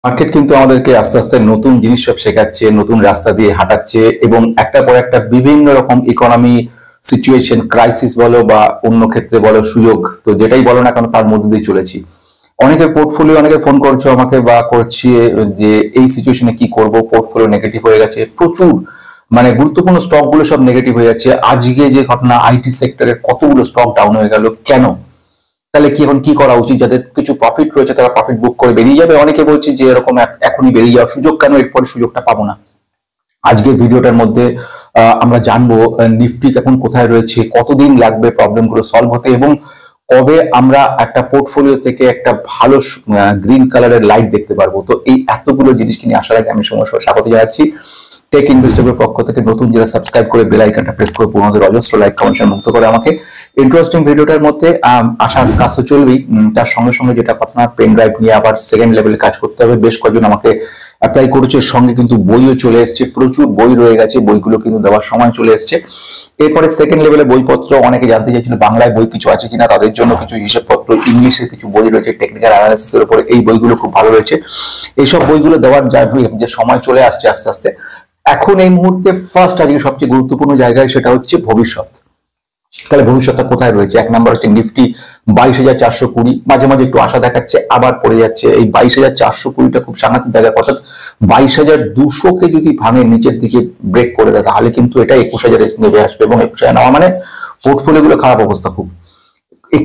Market কিন্তু আমাদেরকে আস্তে আস্তে নতুন জিনিস সব শেখাচ্ছে, নতুন রাস্তা দিয়ে হাঁটাচ্ছে এবং একটার পর একটা বিভিন্ন রকম ইকোনমি সিচুয়েশন, ক্রাইসিস বলো বা অন্য ক্ষেত্রে বলো সুযোগ, তো যেটাই বলো না কেন তার মধ্যে দিয়ে চলেছি। অনেকের পোর্টফোলিও, অনেকে ফোন করছো আমাকে বা করছে যে এই সিচুয়েশনে কি করব, পোর্টফোলিও নেগেটিভ হয়ে গেছে প্রচুর, মানে গুরুত্বপূর্ণ স্টক গুলো সব নেগেটিভ হয়ে যাচ্ছে। আজকে যে ঘটনা, আইটি সেক্টরের কতগুলো স্টক ডাউন হয়ে গেল, কেন? তাহলে কি এখন কি করা উচিত? যাদের কিছু প্রফিট রয়েছে তারা প্রফিট বুক করে বেরিয়ে যাবে। অনেকে বলছে যে এরকম এখনই বেরিয়ে যাওয়ার সুযোগ কেন, এরপরে সুযোগটা পাবো না। আজকের ভিডিওটার মধ্যে আমরা জানবো নিফটি এখন কোথায় রয়েছে, কতদিন লাগবে প্রবলেমগুলো সলভ হতে এবং কবে আমরা একটা পোর্টফোলিও থেকে একটা ভালো গ্রিন কালারের লাইট দেখতে পারবো। তো এই এতগুলো জিনিসকে নিয়ে আসার আগে আমি সময় স্বাগত জানাচ্ছি টেক ইনভেস্টরের পক্ষ থেকে। নতুন যারা সাবস্ক্রাইব করে বেল আইকনটা প্রেস করে পুরোনোদের অজস্র লাইক কমেন্ট মুক্ত করে আমাকে ইন্টারেস্টিং ভিডিওটার মধ্যে আসার কাজ তো চলবেই, তার সঙ্গে সঙ্গে যেটা কথা না, পেন ড্রাইভ নিয়ে আবার সেকেন্ড লেভেলে কাজ করতে হবে। বেশ কয়েকজন আমাকে অ্যাপ্লাই করেছে, সঙ্গে কিন্তু বইও চলে এসছে, প্রচুর বই রয়ে গেছে, বইগুলো কিন্তু দেওয়ার সময় চলে এসছে। এরপরে সেকেন্ড লেভেলে বইপত্র অনেকে জানতে চাইছিল বাংলায় বই কিছু আছে কিনা, তাদের জন্য কিছু হিসেবপত্র, ইংলিশের কিছু বই রয়েছে টেকনিক্যাল অ্যানালিসিসের উপরে, এই বইগুলো খুব ভালো রয়েছে। এইসব বইগুলো দেওয়ার যে সময় চলে আসছে আস্তে আস্তে। এখন এই মুহূর্তে ফার্স্ট আজকে সবচেয়ে গুরুত্বপূর্ণ জায়গায় সেটা হচ্ছে ভবিষ্যৎ। তাহলে ভবিষ্যৎটা কোথায় রয়েছে? এক নম্বর হচ্ছে নিফটি 22,420, মাঝে মাঝে একটু আশা দেখাচ্ছে আবার পড়ে যাচ্ছে। এই 22,420টা খুব সাংঘাতিক জায়গা, অর্থাৎ 22,200-কে যদি ভাঙে নিচের দিকে ব্রেক করে দেয় তাহলে কিন্তু এটা 21,000-এ নেমে আসবে এবং 21,000 নেওয়া মানে পোর্টফোলিও গুলো খারাপ অবস্থা খুব।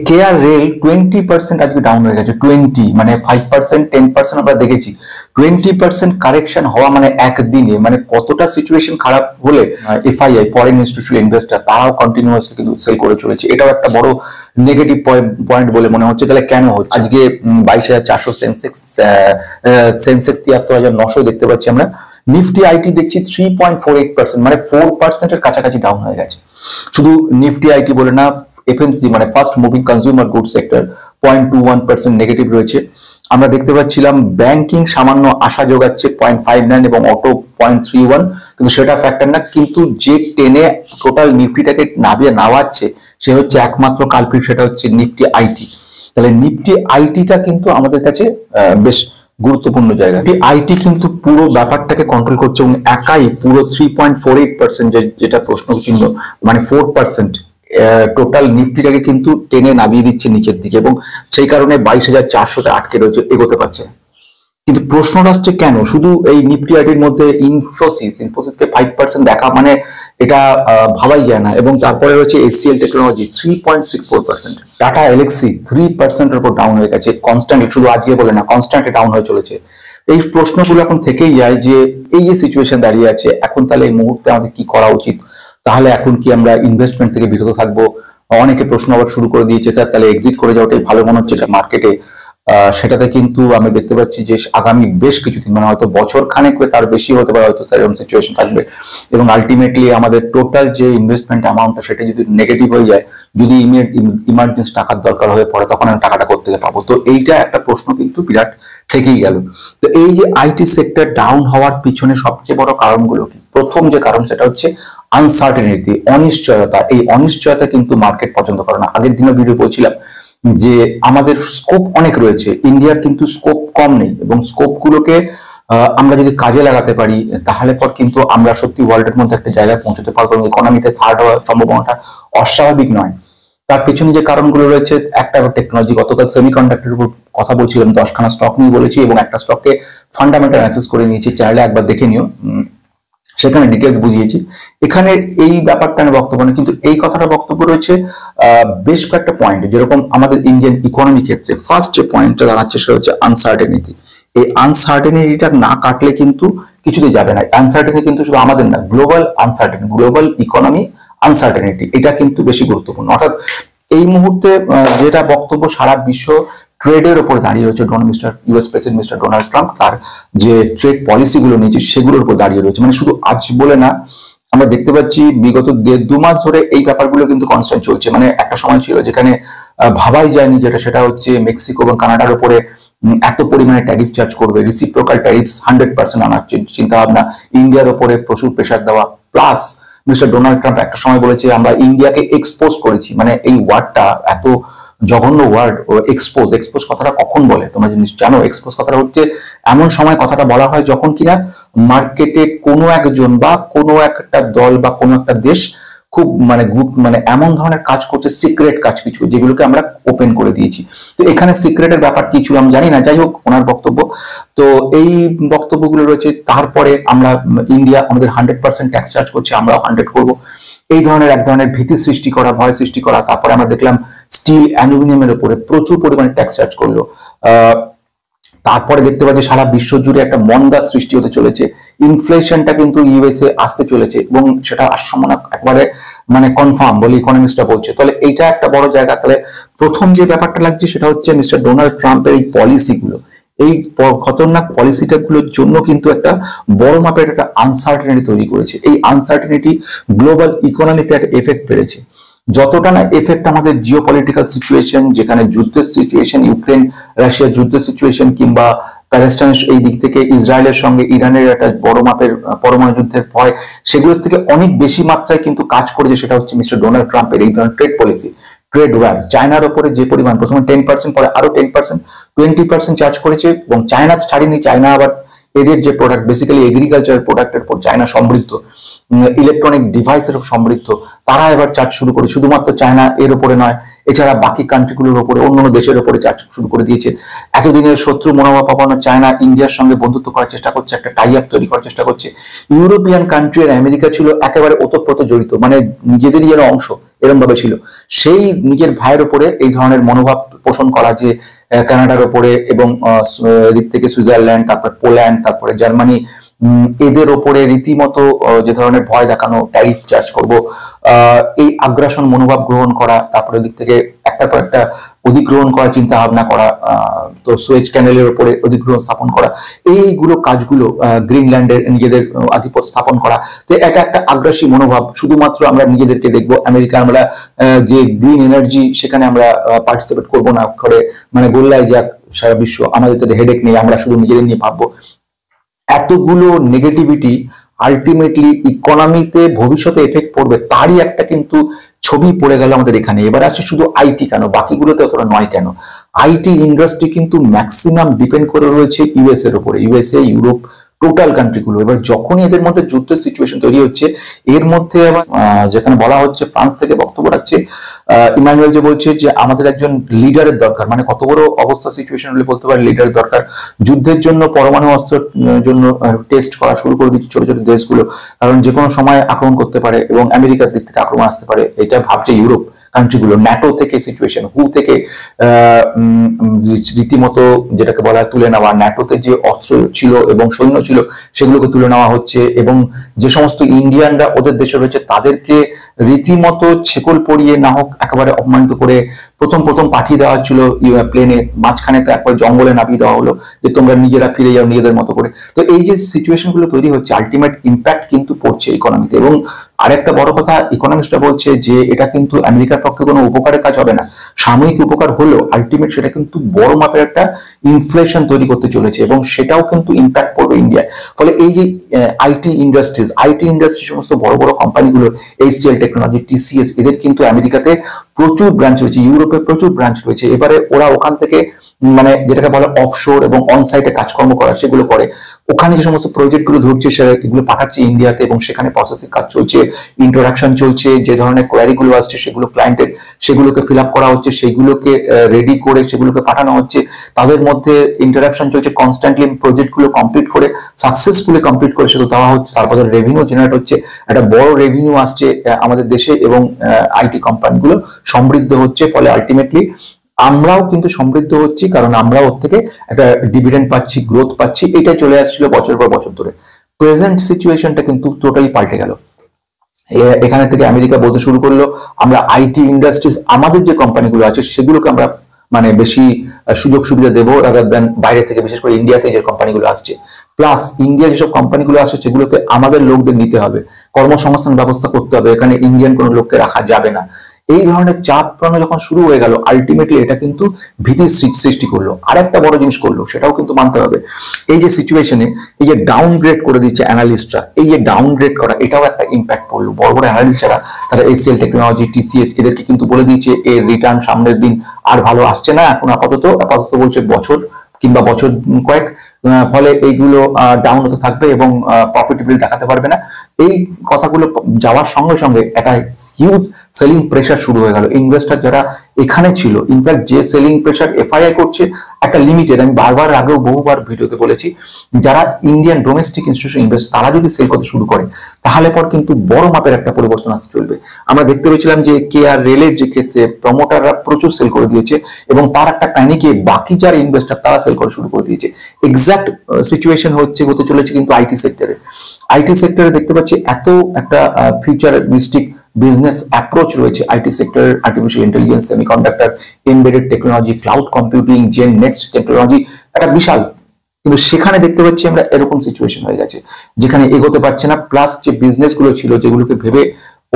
কেয়ার রেল 20% আজকে ডাউন হয়ে গেছে। 20 মানে 5%, 10% আমরা দেখেছি। 20% কারেকশন হওয়া মানে একদিনে, মানে কতটা সিচুয়েশন খারাপ হলে এফআইআই, ফরেন ইনস্টিটিউশনাল ইনভেস্টর, তারাও কন্টিনিউয়াসলি কিন্তু সেল করে চলেছে। এটাও একটা বড় নেগেটিভ পয়েন্ট বলে মনে হচ্ছে। তাহলে কেন হচ্ছে? আজকে 22,400 সেন্সেক্স 73,900 দেখতে পাচ্ছি আমরা। নিফটি আইটি দেখছি 3.48%, মানে 4%-এর কাছাকাছি ডাউন হয়ে গেছে। শুধু নিফটি আইটি বলে না, এফএমসি মানে fast moving consumer good sector 0.21% negative রয়েছে। আমরা দেখতে পাচ্ছিলাম ব্যাংকিং সামান্য আশা যোগাচ্ছে 0.59 এবং অটো 0.31, কিন্তু সেটা ফ্যাক্টর না। কিন্তু যে টেনে টোটাল নিফটিটাকে নামাচ্ছে সে হচ্ছে একমাত্র কালপ্রিট, সেটা হচ্ছে নিফটি আইটি। তাহলে নিফটি আইটিটা কিন্তু আমাদের কাছে বেশ গুরুত্বপূর্ণ জায়গা। আইটি কিন্তু পুরো ব্যাপারটাকে কন্ট্রোল করছে এবং একাই পুরো 3.48%, যেটা প্রশ্ন চিহ্ন, মানে 4% টোটাল নিফটিটাকে কিন্তু টেনে নামিয়ে দিচ্ছে নিচের দিকে এবং সেই কারণে 22,400-তে আটকে রয়েছে, এগোতে পারছে। কিন্তু প্রশ্নটা আসছে কেন শুধু এই নিফটি আইটির মধ্যে ইনফোসিসকে 5% দেখা মানে এটা ভাবাই যায় না। এবং তারপরে রয়েছে এসসিএল টেকনোলজি 3.64%, টাটা এলএক্সি 3%-এর উপর ডাউন হয়ে গেছে কনস্ট্যান্ট, শুধু আজকে বলে না, কনস্ট্যান্ট ডাউন হয়ে চলেছে। এই প্রশ্নগুলো এখন থেকেই যায় যে এই যে সিচুয়েশন দাঁড়িয়ে আছে এখন, তাহলে এই মুহূর্তে আমাদের কি করা উচিত? তাহলে এখন কি আমরা ইনভেস্টমেন্ট থেকে বিরত থাকবো? অনেকে প্রশ্ন আবার শুরু করে দিয়েছে, স্যার তাহলে এক্সিট করে যাওয়াটাই ভালো মনে হচ্ছে মার্কেটে। সেটাতে কিন্তু আমি দেখতে পাচ্ছি যে আগামী বেশ কিছুদিন, মানে হয়তো বছর খানেক তার বেশি হতে পারে, হয়তো এরকম সিচুয়েশন থাকবে এবং আলটিমেটলি আমাদের টোটাল যে ইনভেস্টমেন্ট অ্যামাউন্টটা সেটা যদি নেগেটিভ হয়ে যায়, যদি ইমার্জেন্সি টাকার দরকার হয়ে পড়ে, তখন আমি টাকাটা কোত্থেকে পাবো? তো এইটা একটা প্রশ্ন কিন্তু বিরাট থেকেই গেল। তো এই যে আইটি সেক্টর ডাউন হওয়ার পিছনে সবচেয়ে বড় কারণগুলো কি? প্রথম যে কারণ সেটা হচ্ছে আনসার্টেনিটি, অনিশ্চয়তা। এই অনিশ্চয়তা কিন্তু মার্কেট পছন্দ করে না। আগের দিনে ভিডিও বলছিলাম যে আমাদের স্কোপ অনেক রয়েছে, ইন্ডিয়ার কিন্তু স্কোপ কম নেই এবং স্কোপ গুলোকে আমরা যদি কাজে লাগাতে পারি তাহলে পর কিন্তু আমরা সত্যি ওয়ার্ল্ডের মধ্যে একটা জায়গায় পৌঁছতে পারবো এবং ইকোনমিতে থার্ড হওয়ার সম্ভাবনাটা অস্বাভাবিক নয়। তার পেছনে যে কারণগুলো রয়েছে, একটা টেকনোলজি, গতকাল সেমিকন্ডাক্টরের উপর কথা বলছিলাম, 10খানা স্টক নিয়ে বলেছি এবং একটা স্টককে ফান্ডামেন্টাল অ্যানালাইসিস করে নিয়েছি, চাইলে একবার দেখে নিও, সেখানে ডিটেলস বুঝিয়েছি। এখানে এই ব্যাপারটা বক্তব্য নেই, কিন্তু এই কথাটা বক্তব্য রয়েছে বেশ কয়েকটা পয়েন্ট। যেরকম আমাদের ইন্ডিয়ান ইকোনমি ক্ষেত্রে ফার্স্ট যে পয়েন্টটা দাঁড়াচ্ছে সেটা হচ্ছে আনসার্টেনিটি। এই আনসার্টেনিটিটা না কাটলে কিন্তু কিছুতেই যাবে না। আনসার্টেনিটি কিন্তু শুধু আমাদের না, global uncertainty, global economy uncertainty, এটা কিন্তু বেশি গুরুত্বপূর্ণ। অর্থাৎ এই মুহূর্তে যেটা বক্তব্য, সারা বিশ্ব ট্রেডের উপর দাঁড়িয়ে রয়েছে। US president mister Donald Trump তার যে ট্রেড পলিসি গুলো নিয়েছে সেগুলোর উপর দাঁড়িয়ে রয়েছে। মানে শুধু আজ বলে না, আমরা দেখতে পাচ্ছি বিগত 1.5-2 মাস ধরে এই ব্যাপারগুলো কিন্তু কনস্ট্যান্ট চলছে। মানে একটা সময় ছিল যেখানে ভাবাই যায়নি, যেটা সেটা হচ্ছে মেক্সিকো এবং কানাডার উপরে এত পরিমাণে ট্যারিফ চার্জ করবে, রিসিপ্রোকাল ট্যারিফস 100% আনার চিন্তা ভাবনা, ইন্ডিয়ার উপরে প্রচুর প্রেশার দেওয়া। প্লাস মিস্টার ডোনাল্ড ট্রাম্প একটা সময় বলেছে আমরা ইন্ডিয়াকে এক্সপোজ করেছি, মানে এই ওয়ার্ডটা এত জঘন্য ওয়ার্ড এক্সপোজ। এক্সপোজ কথাটা কখন বলে তোমরা জিনিস জানো? এক্সপোজ কথাটা হচ্ছে এমন সময় কথাটা বলা হয় যখন কিনা মার্কেটে কোনো একজন বা কোনো একটা দল বা কোনো একটা দেশ খুব মানে গ্রুপ মানে এমন ধরনের কাজ করছে, সিক্রেট কাজ কিছু, যেগুলোকে আমরা ওপেন করে দিয়েছি। তো এখানে সিক্রেটের ব্যাপার কিছু আমি জানি না, যাই হোক ওনার বক্তব্য। তো এই বক্তব্যগুলো রয়েছে। তারপরে আমরা ইন্ডিয়া আমাদের 100% ট্যাক্স চার্জ করছে, আমরাও 100 করবো। এই ধরনের এক ধরনের ভীতি সৃষ্টি করা, ভয় সৃষ্টি করা। তারপরে আমরা দেখলাম স্টিল অ্যালুমিনিয়ামের উপরে প্রচুর পরিমাণে ট্যাক্স চার্জ করলো। তারপরে দেখতে পাচ্ছি সারা বিশ্ব জুড়ে একটা মন্দার সৃষ্টি হতে চলেছে। ইনফ্লেশনটা কিন্তু ইউএসএ আসতে চলেছে এবং সেটা সম্ভাবনা একবারে মানে কনফার্ম বলে ইকোনমিস্টরা বলছে। তাহলে এইটা একটা বড় জায়গা। তাহলে প্রথম যে ব্যাপারটা লাগছে সেটা হচ্ছে মিস্টার ডোনাল্ড ট্রাম্পের এই পলিসিগুলো, এই খতরনাক পলিসিটা গুলোর জন্য কিন্তু একটা বড় মাপের একটা আনসার্টেনিটি তৈরি করেছে। এই আনসার্টেনিটি গ্লোবাল ইকোনমিতে একটা এফেক্ট পেয়েছে। যতটা না এফেক্ট আমাদের জিওপলিটিক্যাল সিচুয়েশন, যেখানে যুদ্ধের সিচুয়েশন, ইউক্রেন রাশিয়ার যুদ্ধের সিচুয়েশন, কিংবা প্যালেস্টাইন এই দিক থেকে ইসরায়েলের সঙ্গে ইরানের একটা বড় মাপের পরমাণু যুদ্ধের ভয়, সেগুলোর থেকে অনেক বেশি মাত্রায় কিন্তু কাজ করেছে সেটা হচ্ছে মিস্টার ডোনাল্ড ট্রাম্পের এই ধরনের ট্রেড পলিসি, ট্রেড ওয়ার। চায়নার ওপরে যে পরিমাণ প্রথমে 10%, পরে আরো 10%, 20% চার্জ করেছে। এবং চায়না তো ছাড়েনি, চায়না আবার এদের যে প্রোডাক্ট, বেসিক্যালি এগ্রিকালচার প্রোডাক্টের উপর চায়না সমৃদ্ধ, ইলেকট্রনিক ডিভাইসের সমৃদ্ধ, তারা এবার চার্জ শুরু করে। শুধুমাত্র চায়না এর উপরে নয়, এছাড়া বাকি কান্ট্রিগুলোর উপরে, অন্যান্য দেশের উপরে চার্জ শুরু করে দিয়েছে। এতদিনের শত্রু মনোভাব পাবানো চায়না ইন্ডিয়ার সঙ্গে বন্ধুত্ব করার চেষ্টা করছে, একটা টাই আপ তৈরি করার চেষ্টা করছে। ইউরোপিয়ান কান্ট্রি আর আমেরিকা ছিল একেবারে ওতপ্রোত জড়িত, মানে নিজেদেরই যেন অংশ এরকম ভাবে ছিল। সেই নিজের ভাইয়ের উপরে এই ধরনের মনোভাব পোষণ করা, যে কানাডার উপরে এবং দিক থেকে সুইজারল্যান্ড, তারপর পোল্যান্ড, তারপরে জার্মানি, এদের ওপরে রীতিমতো যে ধরনের ভয় দেখানো, ট্যারিফ চার্জ করব, এই আগ্রাসন মনোভাব গ্রহণ করা, তারপরে দিক থেকে একটার পর একটা অধিগ্রহণ করা, চিন্তা ভাবনা করা, তো সুয়েজ ক্যানেলের উপরে অধিগ্রহণ স্থাপন করা, এইগুলো কাজগুলো, গ্রিনল্যান্ডের নিজেদের আধিপত্য স্থাপন করা। তো এটা একটা আগ্রাসী মনোভাব। শুধুমাত্র আমরা নিজেদেরকে দেখবো, আমেরিকা আমরা যে গ্রিন এনার্জি সেখানে আমরা পার্টিসিপেট করবো না করে, মানে গোল্লায় যাক সারা বিশ্ব, আমাদের যাতে হেডেক নেই, আমরা শুধু নিজেদের নিয়ে ভাববো। এতগুলো নেগেটিভিটি আলটিমেটলি ইকোনমিতে ভবিষ্যতে এফেক্ট পড়বে, তারই একটা কিন্তু ছবি পড়ে গেল আমাদের এখানে। এবার আসছে শুধু আইটি কেন, বাকিগুলোতে অতটা নয় কেন। আইটি ইন্ডাস্ট্রি কিন্তু ম্যাক্সিমাম ডিপেন্ড করে রয়েছে ইউএস এর উপরে, ইউএসএ, ইউরোপ, টোটাল কান্ট্রিগুলো। এবার যখনই এদের মধ্যে যুদ্ধের সিচুয়েশন তৈরি হচ্ছে, এর মধ্যে আবার যেখানে বলা হচ্ছে, ফ্রান্স থেকে বক্তব্য রাখছে ইমানুয়েল, যে বলছে যে আমাদের একজন লিডারের দরকার। মানে কত বড় অবস্থা সিচুয়েশন হলে বলতে পারে লিডারের দরকার। যুদ্ধের জন্য পরমাণু অস্ত্রের জন্য টেস্ট করা শুরু করে দিচ্ছে ছোট ছোট দেশগুলো, কারণ যে কোনো সময় আক্রমণ করতে পারে এবং আমেরিকার দিক থেকে আক্রমণ আসতে পারে। এটা ভাবছে ইউরোপ কান্ট্রিগুলো। ন্যাটো থেকে সিচুয়েশন, হু থেকে রীতিমতো যেটাকে বলা হয় তুলে নেওয়া, ন্যাটোতে যে অস্ত্র ছিল এবং সৈন্য ছিল সেগুলোকে তুলে নেওয়া হচ্ছে। এবং যে সমস্ত ইন্ডিয়ানরা ওদের দেশে রয়েছে তাদেরকে রীতিমতো ছেকল পরিয়ে না হোক একেবারে অপমানিত করে প্রথম পাঠিয়ে দেওয়া হচ্ছিল প্লেনে, মাঝখানে তো একবার জঙ্গলে নামিয়ে দেওয়া হলো যে তোমরা নিজেরা ফিরে যাও নিজেদের মতো করে। তো এই যে সিচুয়েশন গুলো তৈরি হচ্ছে, আলটিমেট ইম্প্যাক্ট কিন্তু পড়ছে ইকোনমিতে। এবং আরেকটা বড় কথা, ইকোনমিস্টরা বলছে যে এটা কিন্তু আমেরিকার পক্ষে কোনো উপকারের কাজ হবে না, সাময়িক উপকার হলেও আলটিমেট সেটা কিন্তু বড় মাপের একটা ইনফ্লেশন তৈরি করতে চলেছে এবং সেটাও কিন্তু ইম্প্যাক্ট পড়বে ইন্ডিয়ায়। ফলে এই যে আইটি ইন্ডাস্ট্রি সমস্ত বড় বড় কোম্পানিগুলো, এইচসিএল টেকনোলজি, টিসিএস, এদের কিন্তু আমেরিকাতে প্রচুর ব্রাঞ্চ রয়েছে, ইউরোপে প্রচুর ব্রাঞ্চ রয়েছে। এবারে ওরা ওখান থেকে মানে যেটাকে বলে অফশোর এবং অনসাইটে কাজকর্ম করা, সেগুলো করে ওখানে যে সমস্ত প্রজেক্ট গুলো ধরছে সেগুলো পাঠাচ্ছে ইন্ডিয়াতে এবং সেখানে প্রসেসিং কাজ চলছে, ইন্ট্রোডাকশন চলছে, যে ধরনের কোয়ারি গুলো আসছে সেগুলো ক্লায়েন্টের, সেগুলোকে ফিল আপ করা হচ্ছে, সেগুলোকে রেডি করে সেগুলোকে পাঠানো হচ্ছে। তাদের মধ্যে ইন্টারাকশন চলছে কনস্ট্যান্টলি, প্রজেক্ট গুলো কমপ্লিট করে সাকসেসফুলি কমপ্লিট করে সেগুলো দেওয়া হচ্ছে। তারপরে রেভিনিউ জেনারেট হচ্ছে, একটা বড় রেভিনিউ আসছে আমাদের দেশে এবং আইটি কোম্পানিগুলো সমৃদ্ধ হচ্ছে। ফলে আলটিমেটলি আমরাও কিন্তু সমৃদ্ধ হচ্ছি, কারণ আমরা ওর থেকে একটা ডিভিডেন্ড পাচ্ছি, গ্রোথ পাচ্ছি। এটা চলে আসছিল বছর পর বছর ধরে। প্রেজেন্ট সিচুয়েশনটা কিন্তু টোটালি পাল্টে গেল। এখানে থেকে আমেরিকা বলতে শুরু করলো আমরা আইটি ইন্ডাস্ট্রিজ, আমাদের যে কোম্পানিগুলো আছে সেগুলোকে আমরা মানে বেশি সুযোগ সুবিধা দেবো রাদার দেন বাইরে থেকে, বিশেষ করে ইন্ডিয়া থেকে যে কোম্পানিগুলো আসছে। প্লাস ইন্ডিয়া যেসব কোম্পানিগুলো আসছে সেগুলোতে আমাদের লোকদের নিতে হবে, কর্মসংস্থান ব্যবস্থা করতে হবে, এখানে ইন্ডিয়ান কোনো লোককে রাখা যাবে না। এই ধরনের চাপ প্রণো যখন শুরু হয়ে গেল, আলটিমেটলি এটা কিন্তু ভীতির সৃষ্টি করলো। আর একটা বড় জিনিস করলো, সেটাও কিন্তু মানতে হবে, এই যে সিচুয়েশনে এই যে ডাউনগ্রেড করে দিচ্ছে অ্যানালিস্টরা, এই যে ডাউনগ্রেড করা, এটাও একটা ইম্প্যাক্ট পড়লো। বড় বড় অ্যানালিস্ট যারা, তারা এসিএল টেকনোলজি, টিসিএস, এদেরকে কিন্তু বলে দিয়েছে এর রিটার্ন সামনের দিন আর ভালো আসছে না, এখন আপাতত বলছে বছর কিংবা বছর কয়েক, ফলে এইগুলো ডাউন হতে থাকবে এবং প্রফিটেবল দেখাতে পারবে না। এই কথাগুলো যাওয়ার সঙ্গে সঙ্গে একটা হিউজ সেলিং প্রেশার শুরু হয়ে গেল। ইনভেস্টর যারা এখানে ছিল, ইনফ্যাক্ট যে সেলিং প্রেশার এফআইআই করছে একটা লিমিটেড, আমি বারবার আগেও বহুবার ভিডিওতে বলেছি, যারা ইন্ডিয়ান ডোমেস্টিক ইনস্টিটিউশন ইনভেস্ট, তারা যদি সেল করতে শুরু করে তাহলে পর কিন্তু বড় মাপের একটা পরিবর্তন আসতে চলবে। আমরা দেখতে পেয়েছিলাম যে কেআর রেলের যে ক্ষেত্রে প্রমোটাররা প্রচুর সেল করে দিয়েছে এবং তার একটা প্যানিকে বাকি যারা ইনভেস্টর তারা সেল করা শুরু করে দিয়েছে। এক্সাক্ট সিচুয়েশন হতে চলেছে কিন্তু আইটি সেক্টরে। আইটি সেক্টরে দেখতে পাচ্ছি এত একটা ফিউচারিস্টিক বিজনেস অ্যাপ্রোচ রয়েছে IT sector, artificial intelligence, semiconductor, embedded technology, cloud computing, gen next technology, একটা বিশাল। কিন্তু সেখানে দেখতে পাচ্ছি আমরা এরকম সিচুয়েশন হয়ে গেছে যেখানে এগোতে পারছে না, প্লাস যে বিজনেস গুলো ছিল যেগুলোকে ভেবে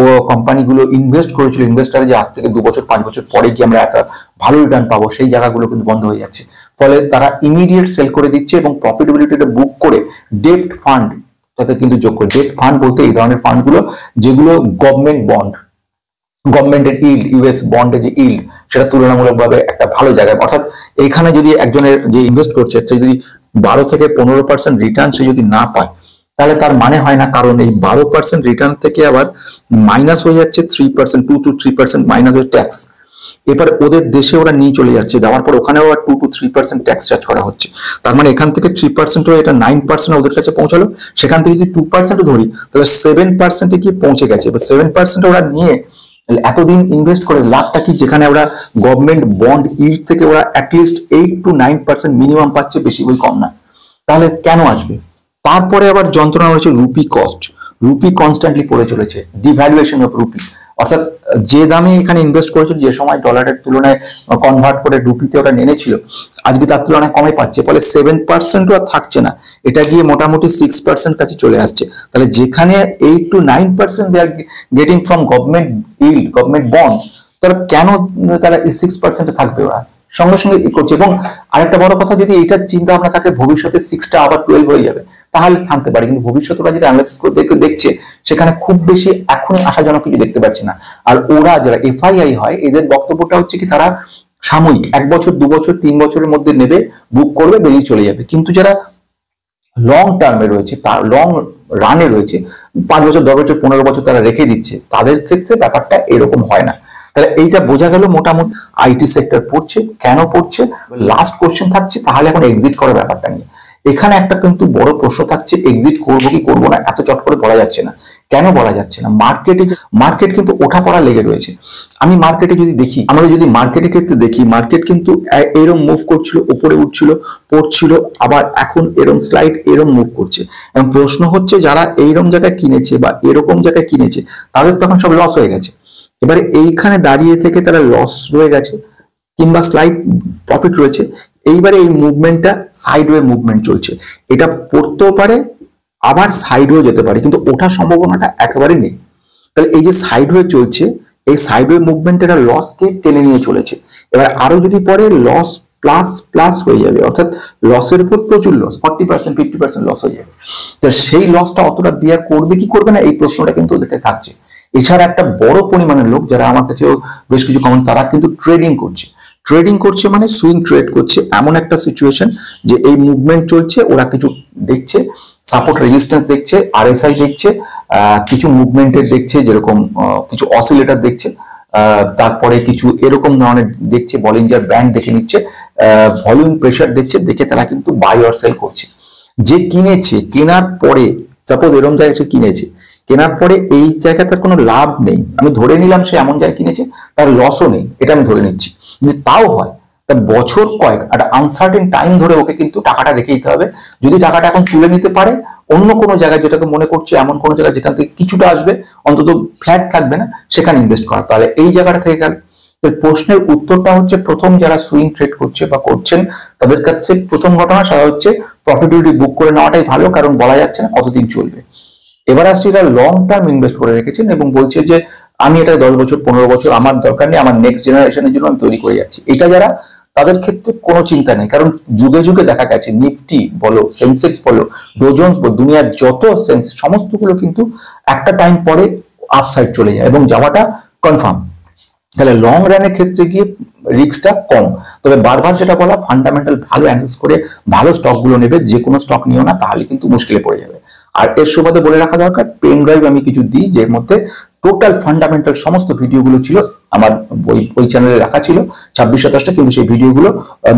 ও কোম্পানিগুলো ইনভেস্ট করেছিল, ইনভেস্টার যে আজ থেকে 2 বছর 5 বছর পরে কি আমরা এত ভালো রিটার্ন পাবো, সেই জায়গাগুলো কিন্তু বন্ধ হয়ে যাচ্ছে। ফলে তারা ইমিডিয়েট সেল করে দিচ্ছে এবং প্রফিটেবিলিটিটা বুক করে ডেপ্ট ফান্ড তাতে কিন্তু যোগ করে। ডেপ্ট ফান্ড বলতে এই ধরনের ফান্ড গুলো যেগুলো গভর্নমেন্ট বন্ড, গভর্নমেন্টের ইল্ড, ইউএস বন্ডের যে ইল্ড, সেটা তুলনামূলকভাবে একটা ভালো জায়গায়। অর্থাৎ এইখানে যদি একজনের যে ইনভেস্ট করছে সে যদি 12 থেকে 15% রিটার্ন সে যদি না পায়, তাহলে তার মানে হয় না, কারণ এই 12% রিটার্ন থেকে আবার মাইনাস হয়ে যাচ্ছে 3%, 2 to 3% মাইনাস হয়ে ট্যাক্স। এবার ওদের দেশে ওরা নিয়ে চলে যাচ্ছে, যাওয়ার পর ওখানেও 2 to 3% ট্যাক্স চার্জ করা হচ্ছে। তার মানে এখান থেকে 3% হয়ে এটা 9% ওদের কাছে পৌঁছালো, সেখান থেকে যদি 2% ধরি তাহলে 7% গিয়ে পৌঁছে গেছে। এবার 7% ওরা নিয়ে এতদিন ইনভেস্ট করে লাভটা কি, যেখানে ওরা গভর্নমেন্ট বন্ড ইল্ড থেকে ওরা অ্যাটলিস্ট 8 to 9% মিনিমাম পাচ্ছে, বেশি বই কম না, তাহলে কেন আসবে? তারপরে আবার যন্ত্রণা হচ্ছে রুপি কস্ট। রুপি কনস্ট্যান্টলি পড়ে চলেছে, ডিভ্যালুয়েশন অফ রুপি, অর্থাৎ যে দামে এখানে ইনভেস্ট করেছিল, যে সময় ডলারের তুলনায় কনভার্ট করে রুপিতে ওটা এনেছিল, আজকে তার তুলনায় কমে পাচ্ছে, ফলে 7% আর থাকছে না, এটা গিয়ে মোটামুটি 6% কাছে চলে আসছে। তাহলে যেখানে 8 to 9% they are getting from government yield, government bond, তারা কেন তারা এই 6% থাকবে? ওরা সঙ্গে সঙ্গে করছে। এবং আরেকটা বড় কথা, যদি এইটা চিন্তা ভাবনা থাকে ভবিষ্যতে 6টা আবার 12 হয়ে যাবে, তাহলে থামতে পারে, কিন্তু ভবিষ্যৎ ওরা যদি অ্যানালাইসিস করে দেখছে, সেখানে খুব বেশি এখনই আশাজনক কিছু দেখতে পাচ্ছি না। আর ওরা যারা এফআইআই হয়, এদের বক্তব্যটা হচ্ছে কি, তারা সাময়িক 1 বছর 2 বছর 3 বছরের মধ্যে নেবে, বুক করবে, বেরিয়ে চলে যাবে। কিন্তু যারা লং টার্মে রয়েছে, তার লং রানে রয়েছে, 5 বছর 10 বছর 15 বছর তারা রেখে দিচ্ছে, তাদের ক্ষেত্রে ব্যাপারটা এরকম হয় না। তাহলে এইটা বোঝা গেল মোটামুটি আইটি সেক্টর পড়ছে, কেন পড়ছে। লাস্ট কোশ্চেন থাকছে তাহলে এখন এক্সিট করার ব্যাপারটা নিয়ে। এখানে একটা কিন্তু বড় প্রশ্ন থাকছে, এক্সিট করবো কি করবো না, এত চট করে বলা যাচ্ছে না। কেন বলা যাচ্ছে না? মার্কেট কিন্তু ওঠা পড়া লেগে রয়েছে। আমি মার্কেটে যদি দেখি, আমরা যদি মার্কেটের ক্ষেত্রে দেখি, মার্কেট কিন্তু এরম মুভ করছিল, উপরে উঠছিল, পড়ছিল, আবার এখন এরম স্লাইড এরম মুভ করছে। এবং প্রশ্ন হচ্ছে, যারা এইরম জায়গায় কিনেছে বা এরকম জায়গায় কিনেছে, তাদের তখন সব লস হয়ে গেছে। এবারে এইখানে দাঁড়িয়ে থেকে তারা লস রয়ে গেছে কিংবা স্লাইড প্রফিট রয়েছে। এইবারে এই মুভমেন্টটা সাইডওয়ে মুভমেন্ট চলছে, এটা পড়তেও পারে আবার সাইডওয়ে যেতে পারে, কিন্তু ওঠার সম্ভাবনাটা একেবারে নেই। তাহলে এই যে সাইডওয়ে চলছে, এই সাইডওয়ে মুভমেন্টের লসকে টেনে নিয়ে চলেছে। এবার আরো যদি পরে লস প্লাস প্লাস হয়ে যাবে, অর্থাৎ লসের উপর প্রচুর লস, 40% 50% লস হয়ে যাবে। তা সেই লসটা অতটা বিয়ার করবে কি করবে না, এই প্রশ্নটা কিন্তু ওদেরকে থাকছে। এছাড়া একটা বড় পরিমাণের লোক, যারা আমার কাছেও বেশ কিছু কমেন্ট, তারা কিন্তু ট্রেডিং করছে মানে সুইং ট্রেড করছে। এমন একটা সিচুয়েশন যে এই মুভমেন্ট চলছে, ওরা কিছু দেখছে, সাপোর্ট রেজিস্ট্যান্স দেখছে, আরএসআই দেখছে, কিছু মুভমেন্টের দেখছে, যেরকম কিছু অসিলেটর দেখছে, তারপরে কিছু এরকম ধরনের দেখছে, বলিঞ্জার ব্যান্ড দেখে নিচ্ছে, ভলিউম প্রেসার দেখছে, দেখে তারা কিন্তু বাই অর সেল করছে। যে কিনেছে, কেনার পরে সাপোজ এরকম জায়গায় সে কিনেছে, কেনার পরে এই জায়গায় তার কোনো লাভ নেই, আমি ধরে নিলাম সে এমন জায়গায় কিনেছে, তার লসও নেই, এটা আমি ধরে নিচ্ছি। যদি তাও হয়, তার বছর কয়েক একটা আনসার্টেন টাইম ধরে ওকে কিন্তু টাকাটা রেখে দিতে হবে। যদি টাকাটা এখন তুলে নিতে পারে অন্য কোনো জায়গায়, যেটাকে মনে করছে এমন কোনো জায়গায় যেখান থেকে কিছুটা আসবে, অন্তত ফ্ল্যাট থাকবে না, সেখানে ইনভেস্ট করা, তাহলে এই জায়গাটা থেকে গেল। প্রশ্নের উত্তরটা হচ্ছে, প্রথম যারা সুইং ট্রেড করছে বা করছেন, তাদের কাছে প্রথম ঘটনা সেটা হচ্ছে প্রফিটেবিলিটি বুক করে নেওয়াটাই ভালো, কারণ বলা যাচ্ছে না কতদিন চলবে। এবার আসছে, এরা লং টার্ম ইনভেস্ট করে রেখেছেন এবং বলছে যে আমি এটা 10 বছর 15 বছর আমার দরকার নেই, আমার নেক্সট জেনারেশনের জন্য আমি তৈরি করে যাচ্ছি, এটা যারা তাদের ক্ষেত্রে কোনো চিন্তা নেই। কারণ যুগে যুগে দেখা গেছে নিফটি বলো, সেন্সেক্স বলো, ডোজন্স বলো, দুনিয়ার যত সমস্তগুলো কিন্তু একটা টাইম পরে আপসাইড চলে যায় এবং যাওয়াটা কনফার্ম। তাহলে লং রানের ক্ষেত্রে গিয়ে রিস্কটা কম। তবে বারবার যেটা বলা, ফান্ডামেন্টাল ভালো অ্যানালিসিস করে ভালো স্টকগুলো নেবে, যে কোনো স্টক নিও না, তাহলে কিন্তু মুশকিলে পড়ে যাবে। আর এর সুবাদে বলে রাখা দরকার, পেন ড্রাইভ আমি কিছু দিই, যের মধ্যে টোটাল ফান্ডামেন্টাল সমস্ত ভিডিওগুলো ছিল আমার ওই চ্যানেলে রাখা ছিল 26-27টা, কিন্তু সেই ভিডিওগুলো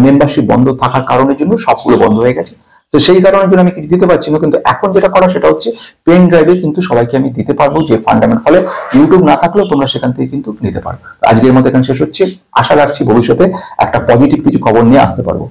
মেম্বারশিপ বন্ধ থাকার কারণের জন্য সবগুলো বন্ধ হয়ে গেছে। তো সেই কারণের জন্য আমি কিছু দিতে পারছি না, কিন্তু এখন যেটা করা সেটা হচ্ছে পেন ড্রাইভে কিন্তু সবাইকে আমি দিতে পারবো যে ফান্ডামেন্টাল, ফলে ইউটিউব না থাকলেও তোমরা সেখান থেকে কিন্তু নিতে পারো। আজকের মতো এখানে শেষ হচ্ছে, আশা রাখছি ভবিষ্যতে একটা পজিটিভ কিছু খবর নিয়ে আসতে পারবো।